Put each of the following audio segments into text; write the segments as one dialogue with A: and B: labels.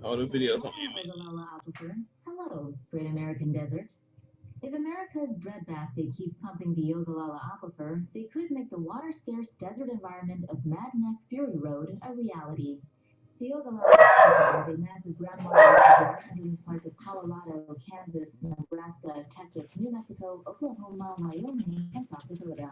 A: all the videos on
B: Hello,
A: YouTube.
B: Ogallala Aquifer. Hello, Great American Desert. If America's breadbasket keeps pumping the Ogallala Aquifer, they could make the water-scarce desert environment of Mad Max Fury Road a reality. The Ogallala Aquifer is a massive groundwater reservoir entering parts of Colorado, Kansas, Nebraska, Texas, New Mexico, Oklahoma, Wyoming, and South Dakota.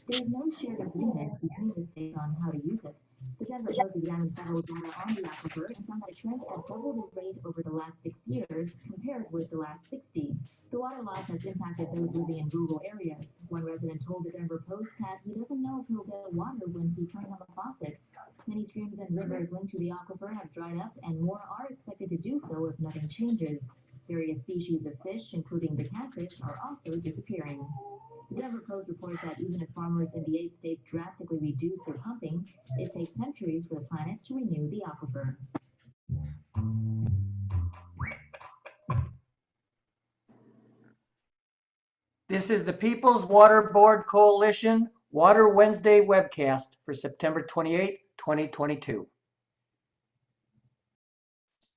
B: There is no shared agreement between the states on how to use it. The Denver Post examined federal data on the aquifer and found that it shrank at double the rate over the last 6 years compared with the last 60. The water loss has impacted those living in rural areas. One resident told the Denver Post that he doesn't know if he'll get water when he turns on the faucet. Many streams and rivers linked to the aquifer have dried up, and more are expected to do so if nothing changes. Various species of fish, including the catfish, are also disappearing. The Denver Post reports that even if farmers in the 8 states drastically reduce their pumping, it takes centuries for the planet to renew the aquifer.
C: This is the People's Water Board Coalition Water Wednesday webcast for September 28, 2022.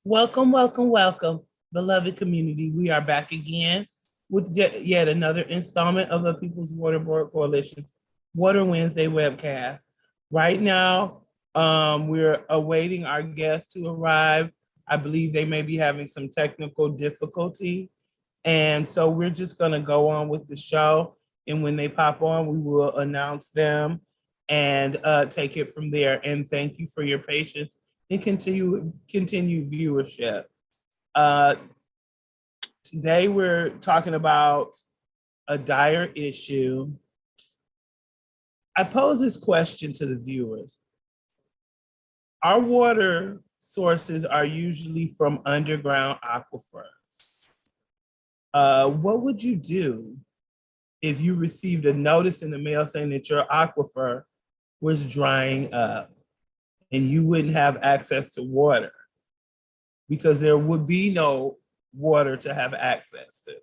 D: Welcome, welcome, welcome, beloved community. We are back again with yet another installment of the People's Water Board Coalition Water Wednesday webcast. Right now, we're awaiting our guests to arrive. I believe they may be having some technical difficulty. And so we're just going to go on with the show. And when they pop on, we will announce them and take it from there. And thank you for your patience and continue viewership. Today we're talking about a dire issue. I pose this question to the viewers. Our water sources are usually from underground aquifers. What would you do if you received a notice in the mail saying that your aquifer was drying up and you wouldn't have access to water because there would be no water to have access to?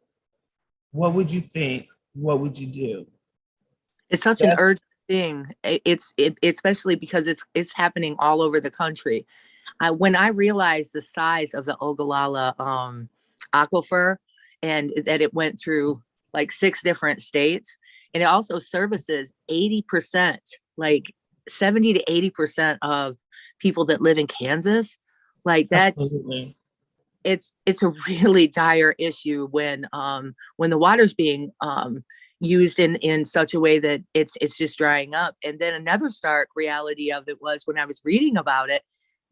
D: What would you think? What would you do?
E: It's such an urgent thing. It's especially because it's happening all over the country. When I realized the size of the Ogallala aquifer and that it went through like 6 different states, and it also services 80%, like 70 to 80% of people that live in Kansas. Like that's
D: Absolutely.
E: it's a really dire issue when the water's being used in such a way that it's just drying up. And then another stark reality of it was when I was reading about it,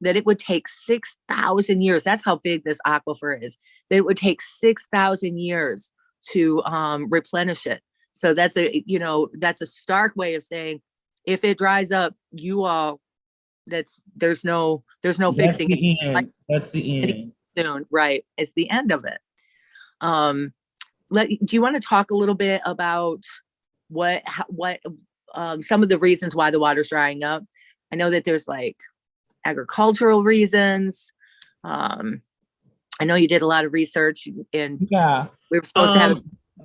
E: that it would take 6,000 years. That's how big this aquifer is. That it would take 6,000 years to replenish it. So that's a stark way of saying if it dries up, there's no fixing it.
D: Like, that's the end.
E: Soon, right? It's the end of it. Do you want to talk a little bit about what some of the reasons why the water's drying up? I know that there's like agricultural reasons. I know you did a lot of research, and we were supposed to have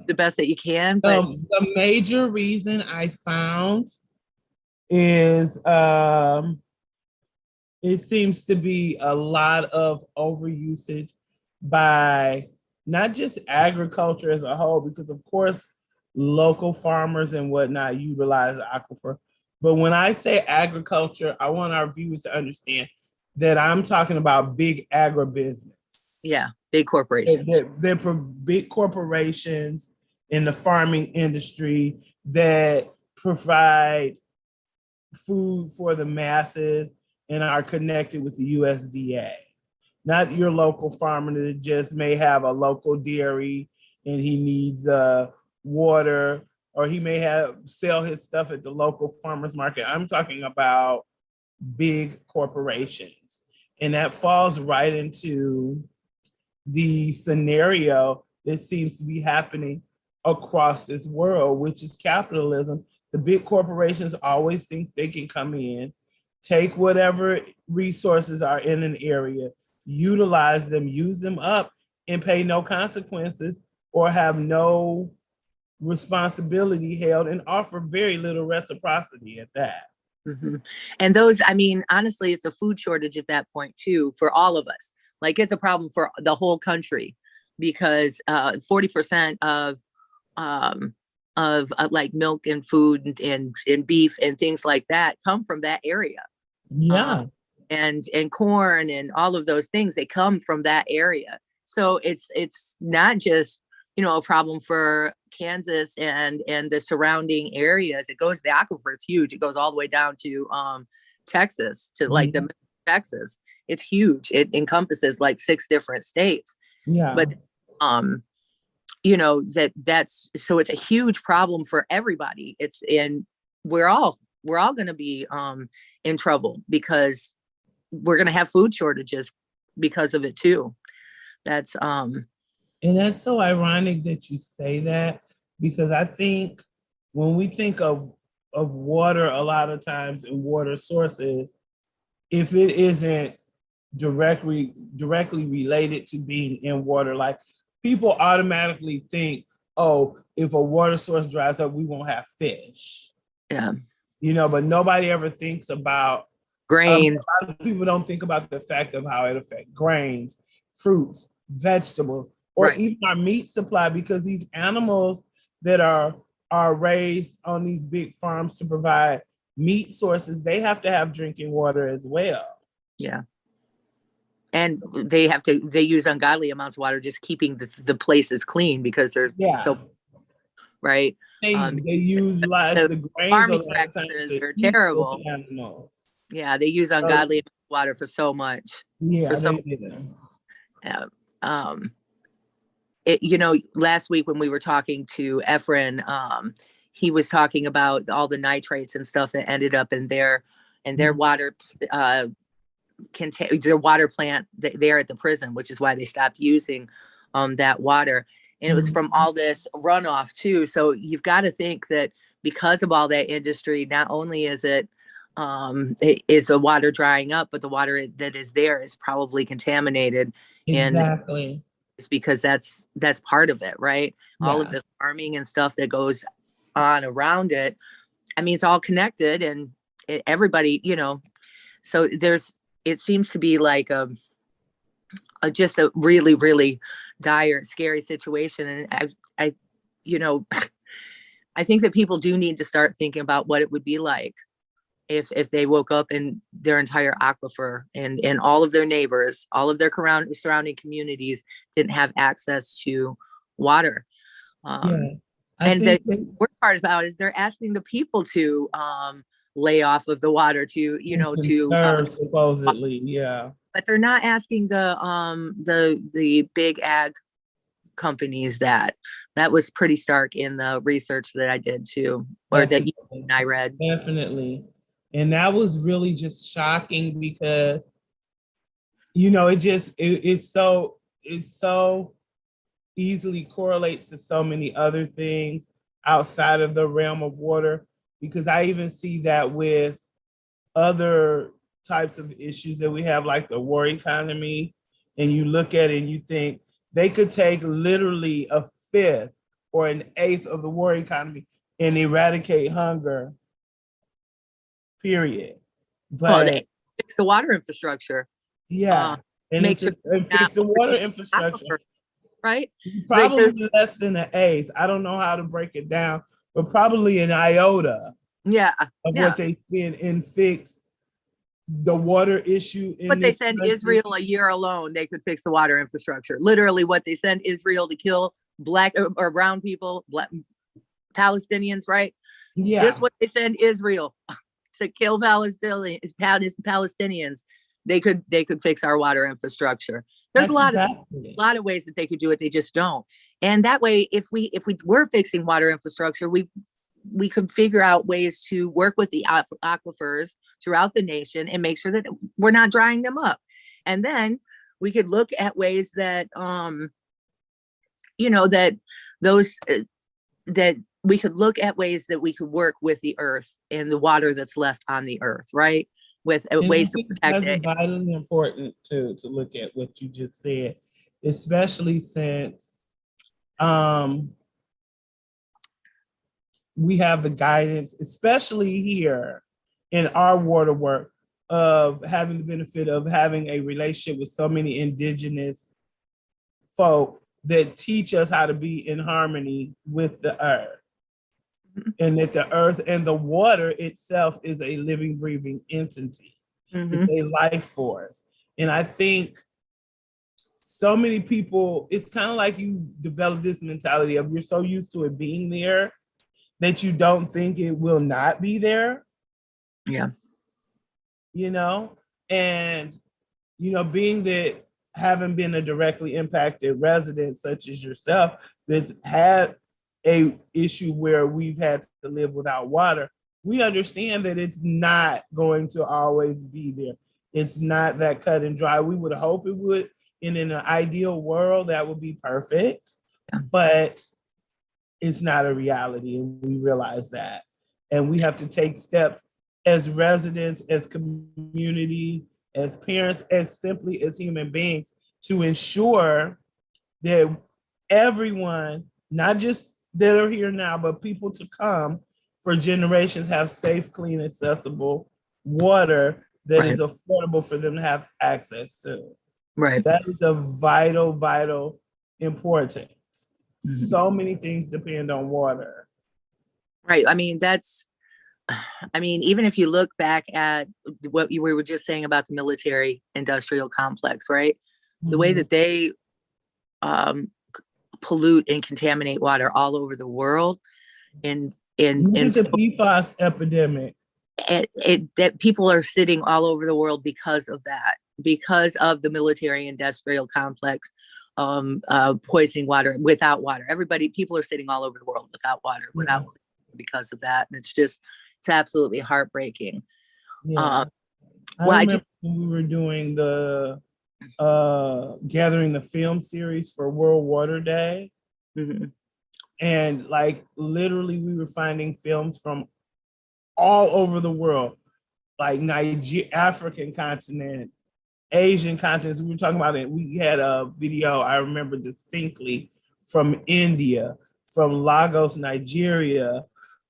E: the best that you can. But
D: the major reason I found is it seems to be a lot of overusage by not just agriculture as a whole, because of course local farmers and whatnot utilize the aquifer. But when I say agriculture, I want our viewers to understand that I'm talking about big agribusiness.
E: Yeah, big corporations.
D: They're big corporations in the farming industry that provide food for the masses and are connected with the USDA. Not your local farmer that just may have a local dairy and he needs water, or he may sell his stuff at the local farmer's market. I'm talking about big corporations. And that falls right into the scenario that seems to be happening across this world, which is capitalism. The big corporations always think they can come in, take whatever resources are in an area, utilize them, use them up, and pay no consequences or have no responsibility held, and offer very little reciprocity at that.
E: Mm-hmm. And those, I mean, honestly, it's a food shortage at that point too, for all of us. Like it's a problem for the whole country because 40% of like milk and food and beef and things like that come from that area.
D: Yeah.
E: And corn and all of those things, they come from that area. So it's not just, a problem for Kansas and the surrounding areas. It goes, the aquifer is huge. It goes all the way down to Texas, to like the Texas. It's huge. It encompasses like 6 different states.
D: Yeah.
E: But that's so it's a huge problem for everybody. We're all going to be in trouble because we're going to have food shortages because of it too. That's
D: And that's so ironic that you say that, because I think when we think of water a lot of times and water sources, if it isn't directly related to being in water, like people automatically think, oh, if a water source dries up, we won't have fish.
E: Yeah.
D: But nobody ever thinks about
E: grains.
D: A lot of people don't think about the fact of how it affects grains, fruits, vegetables, or
E: Right.
D: even our meat supply, because these animals that are raised on these big farms to provide meat sources, they have to have drinking water as well.
E: Yeah. And they use ungodly amounts of water just keeping the places clean because they're so right.
D: They utilize the grains
E: farming practices are terrible.
D: Animals.
E: Yeah, they use ungodly water for so much.
D: Yeah,
E: last week when we were talking to Efren, he was talking about all the nitrates and stuff that ended up in their water, their water plant there at the prison, which is why they stopped using that water. And it was from all this runoff too. So you've got to think that because of all that industry, not only is it is the water drying up, but the water that is there is probably contaminated.
D: Exactly.
E: And it's because that's part of it, right? Yeah. All of the farming and stuff that goes on around it. I mean, it's all connected, and everybody, so it seems to be like just a really, really dire, scary situation. And I think that people do need to start thinking about what it would be like if they woke up and their entire aquifer and all of their neighbors, all of their surrounding communities didn't have access to water. And the worst part about it is they're asking the people to lay off of the water to
D: supposedly, yeah.
E: But they're not asking the big ag companies that was pretty stark in the research that I did too, or that I read.
D: Definitely. And that was really just shocking because, it's so easily correlates to so many other things outside of the realm of water, because I even see that with other types of issues that we have, like the war economy, and you look at it and you think they could take literally a fifth or an eighth of the war economy and eradicate hunger, period. But
E: they fix the water infrastructure.
D: Yeah. And fix the water infrastructure.
E: Right?
D: Probably less than an eighth. I don't know how to break it down, but probably an iota of what they spend and fix the water issue.
E: But they send Israel a year alone, they could fix the water infrastructure. Literally what they send Israel to kill black or brown people, Palestinians, right?
D: Yeah.
E: Just what they send Israel to kill Palestinians. They could fix our water infrastructure. There's a lot of ways that they could do it. They just don't. And that way, if we were fixing water infrastructure, we could figure out ways to work with the aquifers throughout the nation and make sure that we're not drying them up. And then we could look at ways that, that we could look at ways that we could work with the earth and the water that's left on the earth, right? With ways to protect it.
D: That's vitally important to look at what you just said, especially since we have the guidance, especially here in our water work, of having the benefit of having a relationship with so many indigenous folk that teach us how to be in harmony with the earth. And that the earth and the water itself is a living, breathing entity. It's a life force. And I think so many people, it's kind of like you develop this mentality of you're so used to it being there that you don't think it will not be there.
E: Yeah.
D: You know, and, you know, being that having been a directly impacted resident such as yourself that's had a issue where we've had to live without water, we understand that it's not going to always be there. It's not that cut and dry. We would hope it would. And in an ideal world, that would be perfect, but it's not a reality. And we realize that. And we have to take steps as residents, as community, as parents, as simply as human beings to ensure that everyone, not just that are here now, but people to come for generations have safe, clean, accessible water that is affordable for them to have access to.
E: Right.
D: That is a vital, vital importance. So many things depend on water.
E: Right. I mean, even if you look back at what we were just saying about the military industrial complex, right? The way that they pollute and contaminate water all over the world, and
D: look at the PFAS epidemic.
E: That people are sitting all over the world because of that, because of the military industrial complex poisoning water without water. People are sitting all over the world without water, because of that. And it's absolutely heartbreaking.
D: Yeah. I remember when we were doing the gathering the film series for World Water Day. And like literally we were finding films from all over the world, like African continent, Asian continents. We were talking about it. We had a video, I remember distinctly, from India, from Lagos, Nigeria,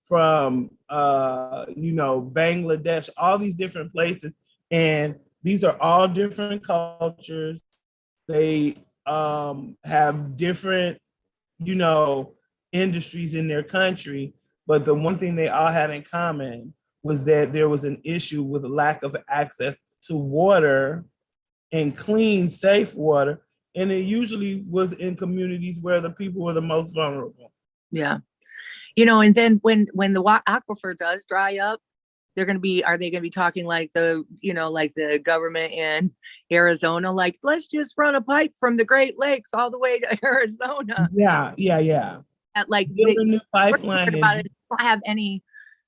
D: from Bangladesh, all these different places. And these are all different cultures. They have different, industries in their country. But the one thing they all had in common was that there was an issue with lack of access to water and clean, safe water. And it usually was in communities where the people were the most vulnerable.
E: Yeah. And then when the aquifer does dry up, are they going to be talking like the government in Arizona, like, let's just run a pipe from the Great Lakes all the way to Arizona?
D: Yeah.
E: The
D: new pipeline
E: about it, don't have any,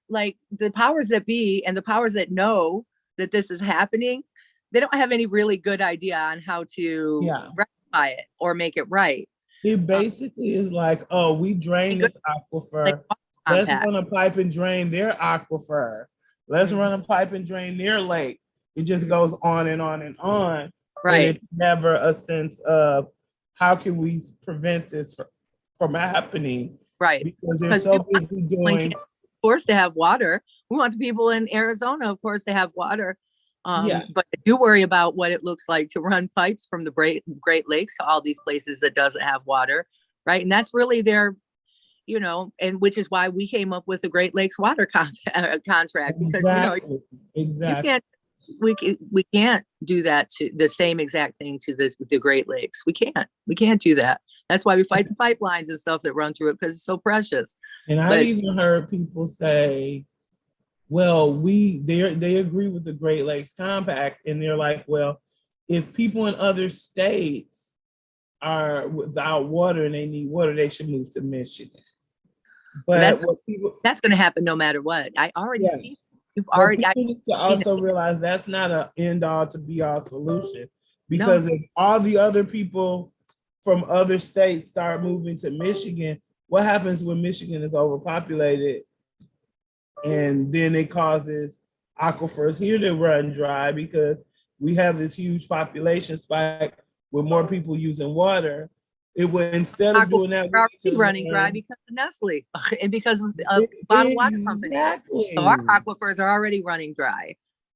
E: like, the powers that be and the powers that know that this is happening, they don't have any really good idea on how to rectify it or make it right.
D: It basically is like, oh, we drain this aquifer. Let's run a pipe and drain their aquifer. Let's run a pipe and drain their lake. It just goes on and on and on.
E: Right.
D: And it's never a sense of how can we prevent this from happening.
E: Right.
D: Because they're so busy doing.
E: Of course, to have water. We want the people in Arizona, of course, to have water. But I do worry about what it looks like to run pipes from the Great Lakes to all these places that doesn't have water, right? And that's really their, and which is why we came up with the Great Lakes water contract, because
D: exactly.
E: We can't do that to the same exact thing to the Great Lakes. We can't do that. That's why we fight the pipelines and stuff that run through it, because it's so precious.
D: And I've even heard people say, well, they agree with the Great Lakes Compact, and they're like, well, if people in other states are without water and they need water, they should move to Michigan. But
E: that's going to happen no matter what. I already see.
D: People need to also realize that's not an end all to be all solution, because if all the other people from other states start moving to Michigan, what happens when Michigan is overpopulated? And then it causes aquifers here to run dry because we have this huge population spike with more people using water. It would, instead of doing that,
E: we're already running dry because of Nestle and because of bottled water companies. So our aquifers are already running dry.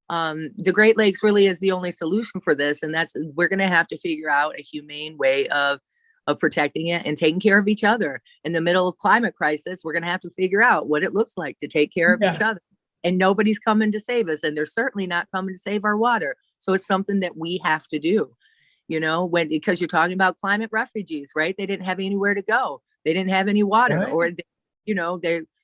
E: the Great Lakes really is the only solution for this. And we're going to have to figure out a humane way of protecting it and taking care of each other. In the middle of climate crisis, we're going to have to figure out what it looks like to take care of each other. And nobody's coming to save us. And they're certainly not coming to save our water. So it's something that we have to do, because you're talking about climate refugees, right? They didn't have anywhere to go. They didn't have any water, right. Or,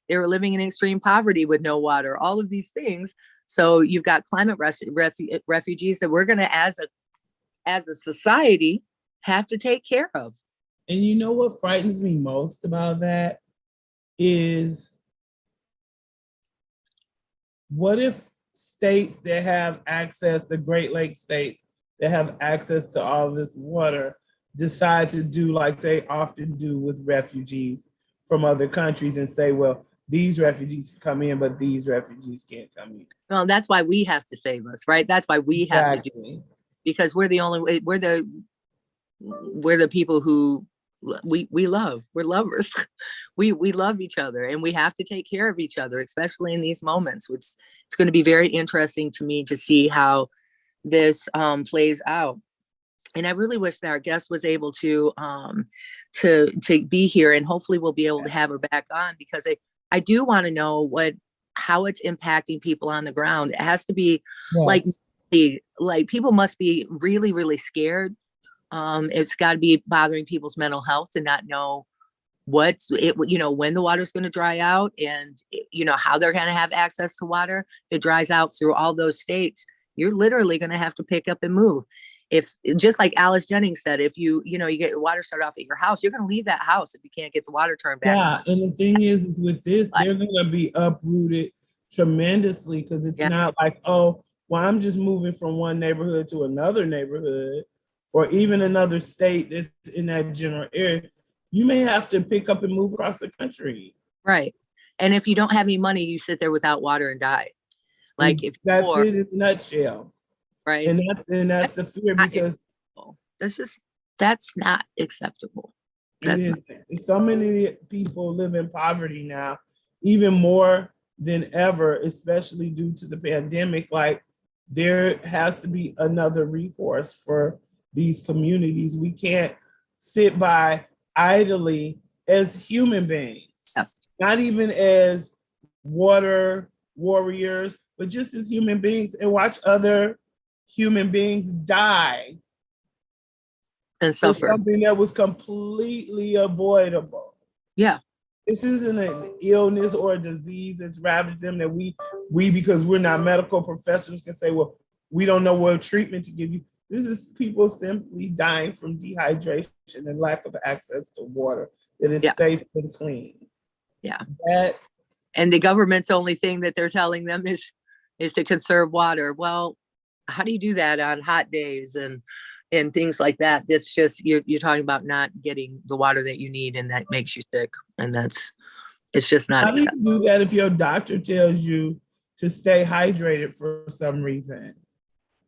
E: they were living in extreme poverty with no water, all of these things. So you've got climate refugees that we're going to, as a society, have to take care of.
D: And you know what frightens me most about that is, what if states that have access, the Great Lakes states that have access to all this water, decide to do like they often do with refugees from other countries and say, well, these refugees can come in, but these refugees can't come in.
E: Well, that's why we have to save us, right? That's why we have to do it, because we're the people who we love. We're lovers. We love each other, and we have to take care of each other, especially in these moments, which it's going to be very interesting to me to see how this plays out. And I really wish that our guest was able to be here, and hopefully we'll be able to have her back on, because I do want to know how it's impacting people on the ground. It has to be like people must be really, really scared. It's got to be bothering people's mental health to not know when the water's going to dry out, and how they're going to have access to water. If it dries out through all those states, you're literally going to have to pick up and move. If, just like Alice Jennings said, if you get your water shut off at your house, you're going to leave that house if you can't get the water turned back on.
D: And the thing is with this, they're going to be uprooted tremendously, because it's not like, oh, well, I'm just moving from one neighborhood to another neighborhood, or even another state that's in that general area. You may have to pick up and move across the country.
E: Right. And if you don't have any money, you sit there without water and die. Like,
D: that's it in a nutshell.
E: Right.
D: And that's the fear, because
E: that's not acceptable.
D: So many people live in poverty now, even more than ever, especially due to the pandemic. Like, there has to be another recourse for these communities. We can't sit by idly as human beings, not even as water warriors, but just as human beings, and watch other human beings die
E: and suffer.
D: Something that was completely avoidable.
E: Yeah.
D: This isn't an illness or a disease that's ravaged them that we because we're not medical professionals can say, well, we don't know what treatment to give you. This is people simply dying from dehydration and lack of access to water that is safe and clean.
E: Yeah. And the government's only thing that they're telling them is to conserve water. Well, how do you do that on hot days and things like that? That's just, you're talking about not getting the water that you need, and that makes you sick. And it's just not.
D: How do you do that if your doctor tells you to stay hydrated for some reason?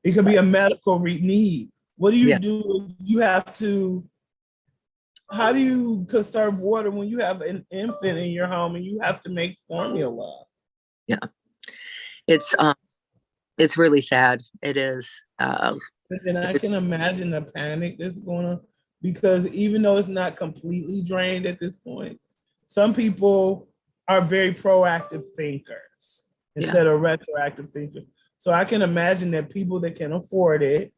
D: It could be a medical need. What do you do if you have to? How do you conserve water when you have an infant in your home and you have to make formula?
E: Yeah, it's really sad. It is.
D: And I can imagine the panic that's going on, because even though it's not completely drained at this point, some people are very proactive thinkers instead of retroactive thinkers. So I can imagine that people that can afford it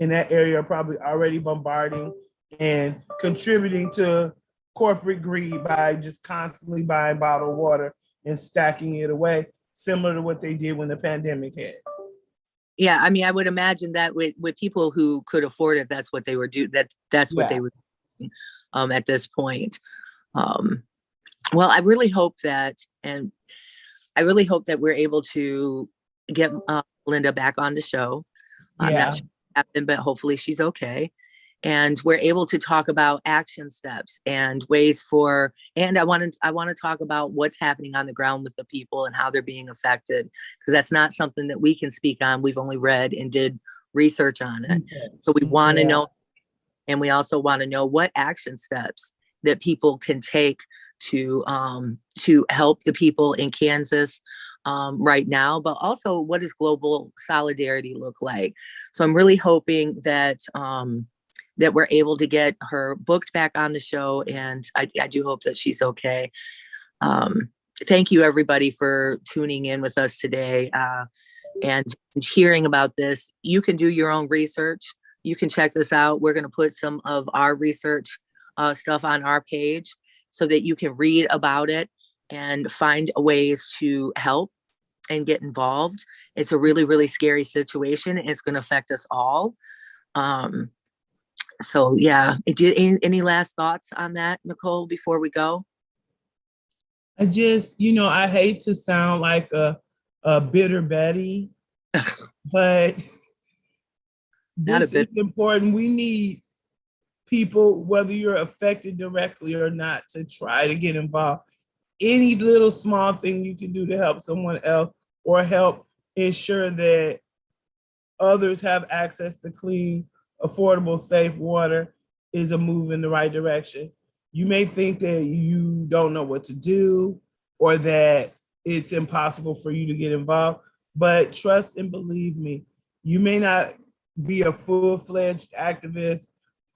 D: in that area are probably already bombarding and contributing to corporate greed by just constantly buying bottled water and stacking it away, similar to what they did when the pandemic hit.
E: Yeah, I mean, I would imagine that with people who could afford it, that's what they would do. That's what they would do at this point. Well, I really hope that we're able to get Linda back on the show. I'm not sure what happened, but hopefully she's okay. And we're able to talk about action steps and ways and I want to talk about what's happening on the ground with the people and how they're being affected, because that's not something that we can speak on. We've only read and did research on it. So we want to know, and we also want to know what action steps that people can take to help the people in Kansas right now, but also what does global solidarity look like? So I'm really hoping that that we're able to get her booked back on the show, and I do hope that she's okay. Thank you everybody for tuning in with us today and hearing about this. You can do your own research. You can check this out. We're going to put some of our research stuff on our page so that you can read about it and find ways to help and get involved. It's a really, really scary situation. It's going to affect us all. So yeah, any last thoughts on that, Nicole, before we go?
D: I just, I hate to sound like a bitter Betty, but this is important. We need people, whether you're affected directly or not, to try to get involved. Any little small thing you can do to help someone else or help ensure that others have access to clean, affordable, safe water is a move in the right direction. You may think that you don't know what to do or that it's impossible for you to get involved, but trust and believe me, you may not be a full-fledged activist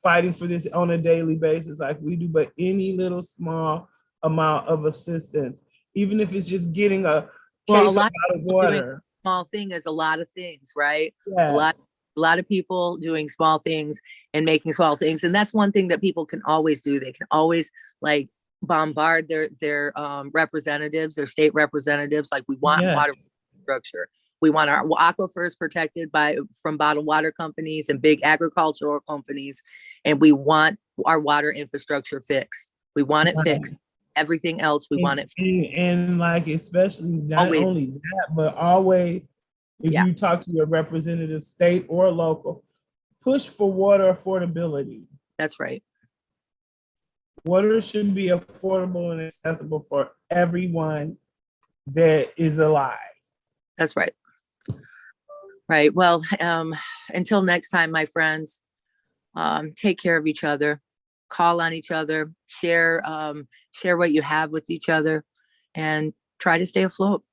D: fighting for this on a daily basis like we do, but any little small amount of assistance, even if it's just getting a case of bottled water.
E: Small thing is a lot of things, right?
D: Yes.
E: A lot of people doing small things and making small things. And that's one thing that people can always do. They can always like bombard their representatives, their state representatives. Like we want water infrastructure. We want our aquifers protected from bottled water companies and big agricultural companies. And we want our water infrastructure fixed. We want it fixed. Everything else, we want it fixed.
D: And like, especially not
E: always.
D: Only that, but always, if you talk to your representative, state or local, push for water affordability.
E: That's right.
D: Water should be affordable and accessible for everyone that is alive.
E: That's right. Right. Well, until next time, my friends, take care of each other, call on each other, share what you have with each other, and try to stay afloat.